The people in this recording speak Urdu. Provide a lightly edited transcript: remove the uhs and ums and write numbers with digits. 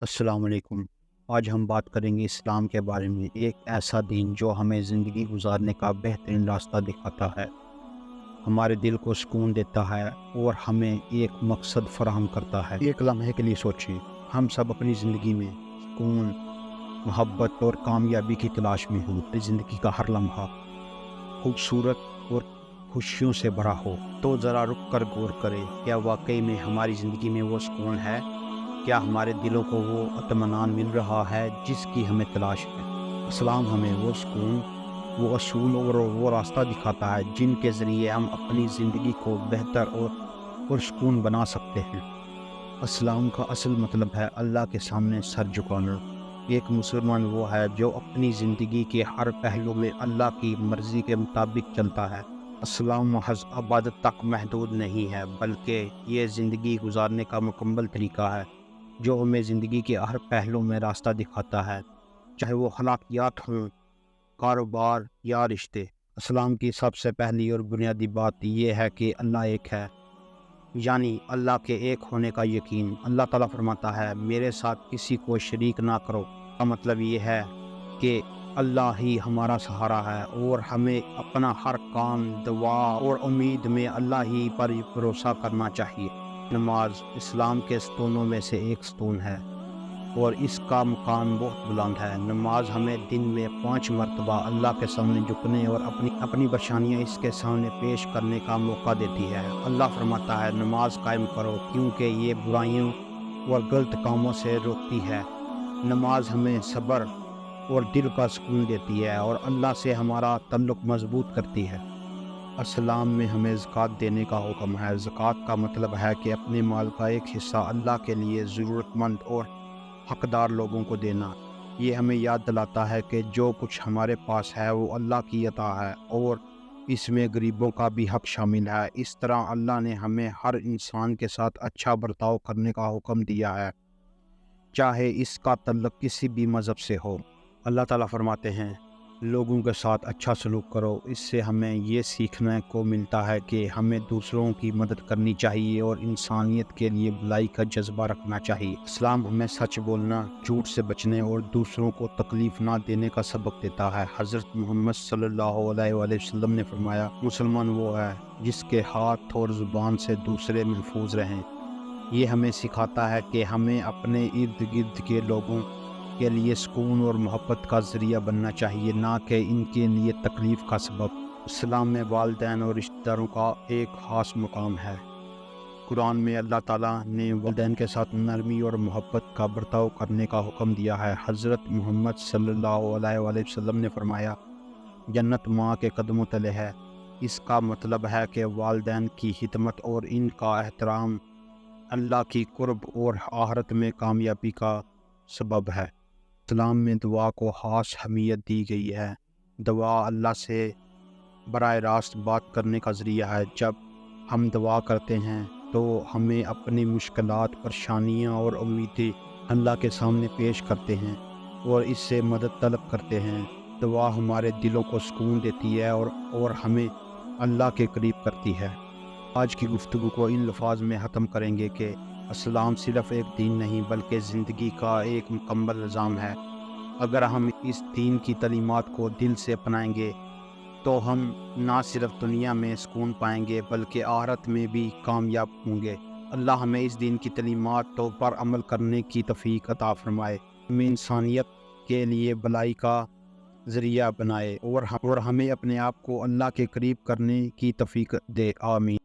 السلام علیکم۔ آج ہم بات کریں گے اسلام کے بارے میں، ایک ایسا دین جو ہمیں زندگی گزارنے کا بہترین راستہ دکھاتا ہے، ہمارے دل کو سکون دیتا ہے اور ہمیں ایک مقصد فراہم کرتا ہے۔ ایک لمحے کے لیے سوچیں، ہم سب اپنی زندگی میں سکون، محبت اور کامیابی کی تلاش میں ہوں۔ اپنی زندگی کا ہر لمحہ خوبصورت اور خوشیوں سے بھرا ہو تو ذرا رک کر غور کریں، کیا واقعی میں ہماری زندگی میں وہ سکون ہے؟ کیا ہمارے دلوں کو وہ اطمینان مل رہا ہے جس کی ہمیں تلاش ہے؟ اسلام ہمیں وہ سکون، وہ اصول اور وہ راستہ دکھاتا ہے جن کے ذریعے ہم اپنی زندگی کو بہتر اور پرسکون بنا سکتے ہیں۔ اسلام کا اصل مطلب ہے اللہ کے سامنے سر جھکانا۔ ایک مسلمان وہ ہے جو اپنی زندگی کے ہر پہلو میں اللہ کی مرضی کے مطابق چلتا ہے۔ اسلام محض عبادت تک محدود نہیں ہے، بلکہ یہ زندگی گزارنے کا مکمل طریقہ ہے جو ہمیں زندگی کے ہر پہلو میں راستہ دکھاتا ہے، چاہے وہ اخلاقیات ہوں، کاروبار یا رشتے۔ اسلام کی سب سے پہلی اور بنیادی بات یہ ہے کہ اللہ ایک ہے، یعنی اللہ کے ایک ہونے کا یقین۔ اللہ تعالیٰ فرماتا ہے، میرے ساتھ کسی کو شریک نہ کرو۔ کا مطلب یہ ہے کہ اللہ ہی ہمارا سہارا ہے اور ہمیں اپنا ہر کام، دعا اور امید میں اللہ ہی پر بھروسہ کرنا چاہیے۔ نماز اسلام کے ستونوں میں سے ایک ستون ہے اور اس کا مقام بہت بلند ہے۔ نماز ہمیں دن میں 5 مرتبہ اللہ کے سامنے جھکنے اور اپنی پریشانیاں اس کے سامنے پیش کرنے کا موقع دیتی ہے۔ اللہ فرماتا ہے، نماز قائم کرو کیونکہ یہ برائیوں اور غلط کاموں سے روکتی ہے۔ نماز ہمیں صبر اور دل کا سکون دیتی ہے اور اللہ سے ہمارا تعلق مضبوط کرتی ہے۔ اسلام میں ہمیں زکوٰۃ دینے کا حکم ہے۔ زکوٰۃ کا مطلب ہے کہ اپنے مال کا ایک حصہ اللہ کے لیے ضرورت مند اور حقدار لوگوں کو دینا۔ یہ ہمیں یاد دلاتا ہے کہ جو کچھ ہمارے پاس ہے وہ اللہ کی عطا ہے اور اس میں غریبوں کا بھی حق شامل ہے۔ اس طرح اللہ نے ہمیں ہر انسان کے ساتھ اچھا برتاؤ کرنے کا حکم دیا ہے، چاہے اس کا تعلق کسی بھی مذہب سے ہو۔ اللہ تعالیٰ فرماتے ہیں، لوگوں کے ساتھ اچھا سلوک کرو۔ اس سے ہمیں یہ سیکھنے کو ملتا ہے کہ ہمیں دوسروں کی مدد کرنی چاہیے اور انسانیت کے لیے بھلائی کا جذبہ رکھنا چاہیے۔ اسلام ہمیں سچ بولنا، جھوٹ سے بچنے اور دوسروں کو تکلیف نہ دینے کا سبق دیتا ہے۔ حضرت محمد صلی اللہ علیہ وآلہ وسلم نے فرمایا، مسلمان وہ ہے جس کے ہاتھ اور زبان سے دوسرے محفوظ رہیں۔ یہ ہمیں سکھاتا ہے کہ ہمیں اپنے ارد گرد کے لوگوں کے لیے سکون اور محبت کا ذریعہ بننا چاہیے، نہ کہ ان کے لیے تکلیف کا سبب۔ اسلام میں والدین اور رشتہ داروں کا ایک خاص مقام ہے۔ قرآن میں اللہ تعالیٰ نے والدین کے ساتھ نرمی اور محبت کا برتاؤ کرنے کا حکم دیا ہے۔ حضرت محمد صلی اللہ علیہ وآلہ وسلم نے فرمایا، جنت ماں کے قدموں تلے ہے۔ اس کا مطلب ہے کہ والدین کی خدمت اور ان کا احترام اللہ کی قرب اور آخرت میں کامیابی کا سبب ہے۔ اسلام میں دعا کو خاص اہمیت دی گئی ہے۔ دعا اللہ سے براہ راست بات کرنے کا ذریعہ ہے۔ جب ہم دعا کرتے ہیں تو ہمیں اپنی مشکلات، پریشانیاں اور امیدیں اللہ کے سامنے پیش کرتے ہیں اور اس سے مدد طلب کرتے ہیں۔ دعا ہمارے دلوں کو سکون دیتی ہے اور ہمیں اللہ کے قریب کرتی ہے۔ آج کی گفتگو کو ان الفاظ میں ختم کریں گے کہ اسلام صرف ایک دین نہیں بلکہ زندگی کا ایک مکمل نظام ہے۔ اگر ہم اس دین کی تعلیمات کو دل سے اپنائیں گے تو ہم نہ صرف دنیا میں سکون پائیں گے بلکہ آخرت میں بھی کامیاب ہوں گے۔ اللہ ہمیں اس دین کی تعلیمات پر عمل کرنے کی توفیق عطا فرمائے، ہمیں انسانیت کے لیے بھلائی کا ذریعہ بنائے اور ہمیں اپنے آپ کو اللہ کے قریب کرنے کی توفیق دے۔ آمین۔